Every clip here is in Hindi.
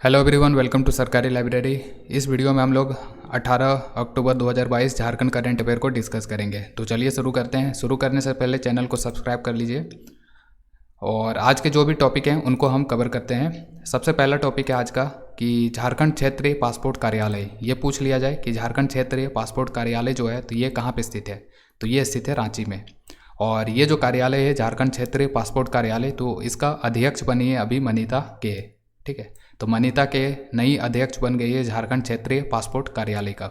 हेलो एवरीवन, वेलकम टू सरकारी लाइब्रेरी। इस वीडियो में हम लोग 18 अक्टूबर 2022 झारखंड करंट अफेयर को डिस्कस करेंगे। तो चलिए शुरू करते हैं। शुरू करने से पहले चैनल को सब्सक्राइब कर लीजिए और आज के जो भी टॉपिक हैं उनको हम कवर करते हैं। सबसे पहला टॉपिक है आज का कि झारखंड क्षेत्रीय पासपोर्ट कार्यालय। ये पूछ लिया जाए कि झारखंड क्षेत्रीय पासपोर्ट कार्यालय जो है तो ये कहाँ पे स्थित है, तो ये स्थित है रांची में। और ये जो कार्यालय है झारखंड क्षेत्रीय पासपोर्ट कार्यालय, तो इसका अध्यक्ष बनी है अभी मनीता के। ठीक है, तो मनीता के नई अध्यक्ष बन गई है झारखंड क्षेत्रीय पासपोर्ट कार्यालय का।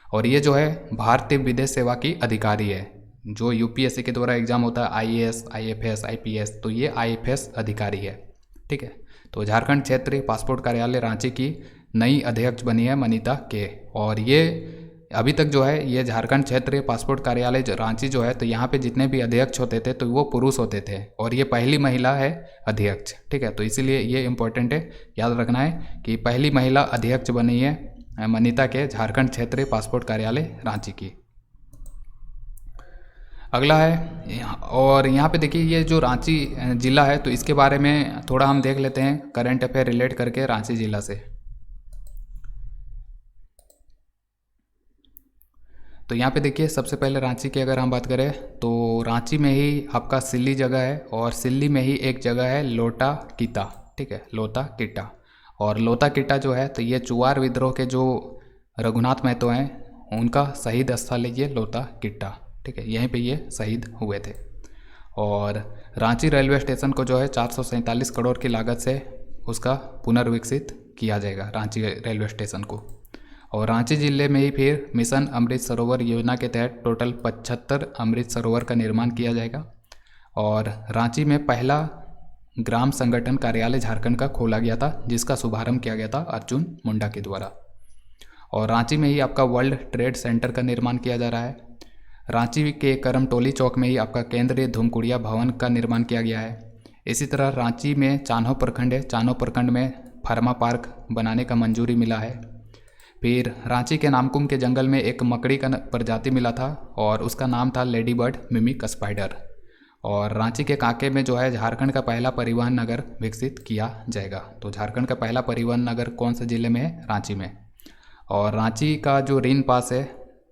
और ये जो है भारतीय विदेश सेवा की अधिकारी है। जो यूपीएससी के द्वारा एग्जाम होता है आईएएस, आईएफएस, आईपीएस, तो ये आईएफएस अधिकारी है। ठीक है, तो झारखंड क्षेत्रीय पासपोर्ट कार्यालय रांची की नई अध्यक्ष बनी है मनीता के। और ये अभी तक जो है ये झारखंड क्षेत्रीय पासपोर्ट कार्यालय रांची जो है तो यहाँ पे जितने भी अध्यक्ष होते थे तो वो पुरुष होते थे और ये पहली महिला है अध्यक्ष। ठीक है, तो इसीलिए ये इम्पोर्टेंट है, याद रखना है कि पहली महिला अध्यक्ष बनी है मनीता के झारखंड क्षेत्रीय पासपोर्ट कार्यालय रांची की। अगला है, और यहाँ पे देखिए ये जो रांची ज़िला है तो इसके बारे में थोड़ा हम देख लेते हैं करंट अफेयर रिलेट करके रांची ज़िला से। तो यहाँ पे देखिए सबसे पहले रांची की अगर हम बात करें तो रांची में ही आपका सिल्ली जगह है और सिल्ली में ही एक जगह है लोटा कीता। ठीक है, लोता कीटा। और लोता कीटा जो है तो ये चुवार विद्रोह के जो रघुनाथ महतो हैं उनका शहीद स्थल है ये लोता कीटा। ठीक है, यहीं पे ये शहीद हुए थे। और रांची रेलवे स्टेशन को जो है 447 करोड़ की लागत से उसका पुनर्विकसित किया जाएगा रांची रेलवे स्टेशन को। और रांची ज़िले में ही फिर मिशन अमृत सरोवर योजना के तहत टोटल 75 अमृत सरोवर का निर्माण किया जाएगा। और रांची में पहला ग्राम संगठन कार्यालय झारखंड का खोला गया था जिसका शुभारंभ किया गया था अर्जुन मुंडा के द्वारा। और रांची में ही आपका वर्ल्ड ट्रेड सेंटर का निर्माण किया जा रहा है। रांची के करमटोली चौक में ही आपका केंद्रीय धूमकुड़िया भवन का निर्माण किया गया है। इसी तरह रांची में चान्हो प्रखंड है, चान्हो प्रखंड में फार्मा पार्क बनाने का मंजूरी मिला है। फिर रांची के नामकुम के जंगल में एक मकड़ी का प्रजाति मिला था और उसका नाम था लेडी बर्ड मिमिक स्पाइडर। और रांची के कांके में जो है झारखंड का पहला परिवहन नगर विकसित किया जाएगा। तो झारखंड का पहला परिवहन नगर कौन से ज़िले में है? रांची में। और रांची का जो रीन पास है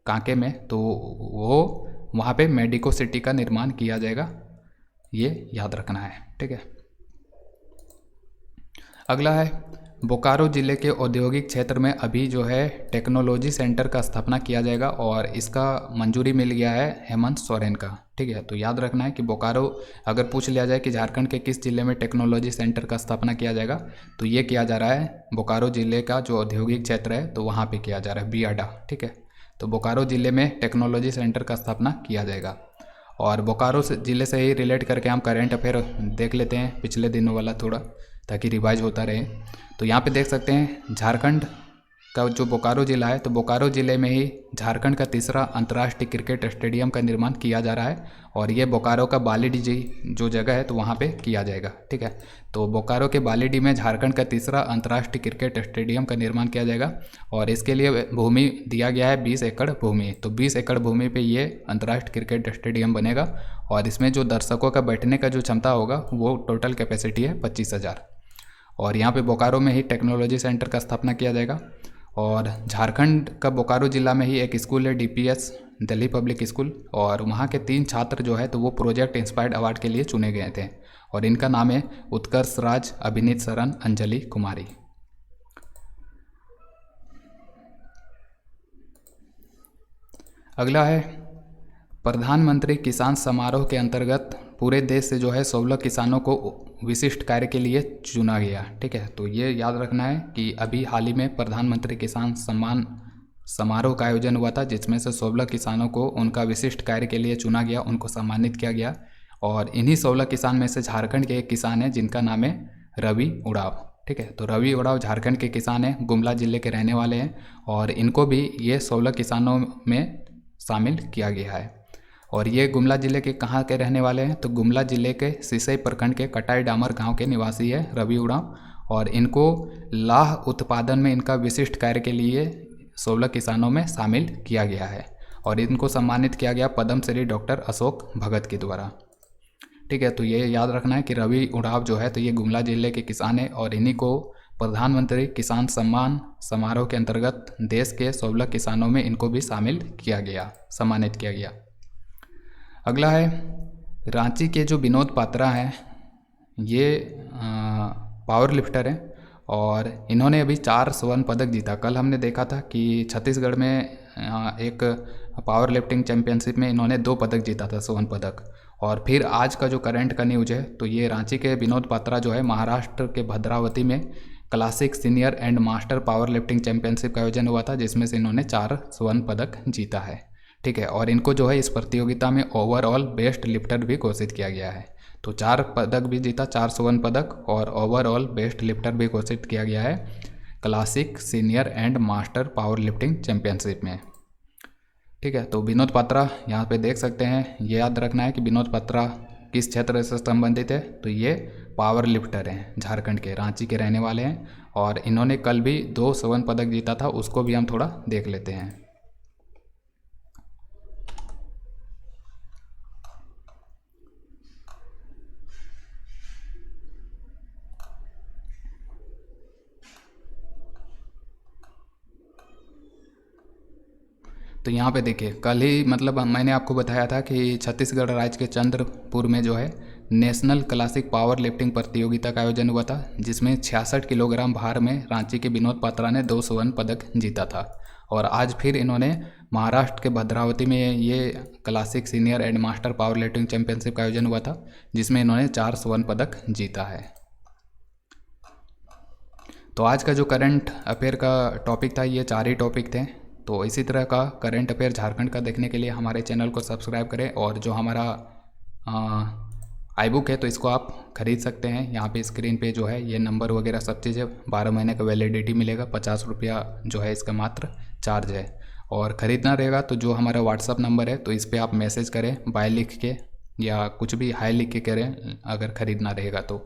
कांके में तो वो वहाँ पे मेडिको सिटी का निर्माण किया जाएगा, ये याद रखना है। ठीक है, अगला है बोकारो ज़िले के औद्योगिक क्षेत्र में अभी जो है टेक्नोलॉजी सेंटर का स्थापना किया जाएगा और इसका मंजूरी मिल गया है हेमंत सोरेन का। ठीक है, तो याद रखना है कि बोकारो अगर पूछ लिया जाए कि झारखंड के किस ज़िले में टेक्नोलॉजी सेंटर का स्थापना किया जाएगा तो ये किया जा रहा है बोकारो ज़िले का जो औद्योगिक क्षेत्र है तो वहाँ पर किया जा रहा है, बियाडा। ठीक है, तो बोकारो ज़िले में टेक्नोलॉजी सेंटर का स्थापना किया जाएगा। और बोकारो ज़िले से ही रिलेट करके हम करेंट अफेयर देख लेते हैं पिछले दिनों वाला थोड़ा, ताकि रिवाइज होता रहे। तो यहाँ पे देख सकते हैं झारखंड का जो बोकारो ज़िला है तो बोकारो ज़िले में ही झारखंड का तीसरा अंतर्राष्ट्रीय क्रिकेट स्टेडियम का निर्माण किया जा रहा है और ये बोकारो का बालीडी जो जगह है तो वहाँ पे किया जाएगा। ठीक है, तो बोकारो के बालीडी में झारखंड का तीसरा अंतर्राष्ट्रीय क्रिकेट स्टेडियम का निर्माण किया जाएगा और इसके लिए भूमि दिया गया है 20 एकड़ भूमि। तो 20 एकड़ भूमि पर ये अंतर्राष्ट्रीय क्रिकेट स्टेडियम बनेगा और इसमें जो दर्शकों का बैठने का जो क्षमता होगा वो टोटल कैपेसिटी है 25,000। और यहाँ पे बोकारो में ही टेक्नोलॉजी सेंटर का स्थापना किया जाएगा। और झारखंड का बोकारो ज़िला में ही एक स्कूल है डीपीएस दिल्ली पब्लिक स्कूल और वहाँ के 3 छात्र जो है तो वो प्रोजेक्ट इंस्पायर्ड अवार्ड के लिए चुने गए थे और इनका नाम है उत्कर्ष राज, अभिनीत शरण, अंजलि कुमारी। अगला है प्रधानमंत्री किसान समारोह के अंतर्गत पूरे देश से जो है 16 किसानों को विशिष्ट कार्य के लिए चुना गया। ठीक है, तो ये याद रखना है कि अभी हाल ही में प्रधानमंत्री किसान सम्मान समारोह का आयोजन हुआ था जिसमें से 16 किसानों को उनका विशिष्ट कार्य के लिए चुना गया, उनको सम्मानित किया गया। और इन्हीं 16 किसान में से झारखंड के एक किसान हैं जिनका नाम है रवि उड़ाव। ठीक है, तो रवि उड़ाव झारखंड के किसान हैं, गुमला ज़िले के रहने वाले हैं और इनको भी ये 16 किसानों में शामिल किया गया है। और ये गुमला ज़िले के कहाँ के रहने वाले हैं? तो गुमला ज़िले के सिसई प्रखंड के कटाई डामर गांव के निवासी है रवि उड़ाव और इनको लाह उत्पादन में इनका विशिष्ट कार्य के लिए 16 किसानों में शामिल किया गया है और इनको सम्मानित किया गया पद्म श्री डॉक्टर अशोक भगत के द्वारा। ठीक है, तो ये याद रखना है कि रवि उड़ाव जो है तो ये गुमला ज़िले के किसान है और इन्हीं को प्रधानमंत्री किसान सम्मान समारोह के अंतर्गत देश के 16 किसानों में इनको भी शामिल किया गया, सम्मानित किया गया। अगला है रांची के जो विनोद पात्रा हैं, ये पावर लिफ्टर हैं और इन्होंने अभी 4 स्वर्ण पदक जीता। कल हमने देखा था कि छत्तीसगढ़ में एक पावर लिफ्टिंग चैम्पियनशिप में इन्होंने 2 पदक जीता था, स्वर्ण पदक। और फिर आज का जो करंट का न्यूज है, तो ये रांची के विनोद पात्रा जो है महाराष्ट्र के भद्रावती में classic senior and master power lifting championship का आयोजन हुआ था, जिसमें से इन्होंने 4 स्वर्ण पदक जीता है। ठीक है, और इनको जो है इस प्रतियोगिता में ओवरऑल बेस्ट लिफ्टर भी घोषित किया गया है। तो 4 पदक भी जीता, 4 स्वर्ण पदक, और ओवरऑल बेस्ट लिफ्टर भी घोषित किया गया है classic senior and master power lifting championship में। ठीक है, तो विनोद पात्रा यहाँ पे देख सकते हैं। ये याद रखना है कि विनोद पात्रा किस क्षेत्र से संबंधित है, तो ये पावर लिफ्टर हैं, झारखंड के, रांची के रहने वाले हैं। और इन्होंने कल भी 2 स्वर्ण पदक जीता था, उसको भी हम थोड़ा देख लेते हैं। तो यहाँ पे देखिए, कल ही मतलब मैंने आपको बताया था कि छत्तीसगढ़ राज्य के चंद्रपुर में जो है नेशनल क्लासिक पावर लिफ्टिंग प्रतियोगिता का आयोजन हुआ था, जिसमें 66 किलोग्राम भार में रांची के विनोद पात्रा ने 2 स्वर्ण पदक जीता था। और आज फिर इन्होंने महाराष्ट्र के भद्रावती में ये classic senior and master power lifting championship का आयोजन हुआ था, जिसमें इन्होंने 4 स्वर्ण पदक जीता है। तो आज का जो करंट अफेयर का टॉपिक था, ये 4 ही टॉपिक थे। तो इसी तरह का करंट अफेयर झारखंड का देखने के लिए हमारे चैनल को सब्सक्राइब करें। और जो हमारा आई बुक है, तो इसको आप खरीद सकते हैं। यहाँ पे स्क्रीन पे जो है ये नंबर वगैरह सब चीज़ें, 12 महीने का वैलिडिटी मिलेगा, 50 रुपया जो है इसका मात्र चार्ज है। और ख़रीदना रहेगा तो जो हमारा व्हाट्सअप नंबर है, तो इस पर आप मैसेज करें बाय लिख के, या कुछ भी हाई लिख के करें अगर ख़रीदना रहेगा तो।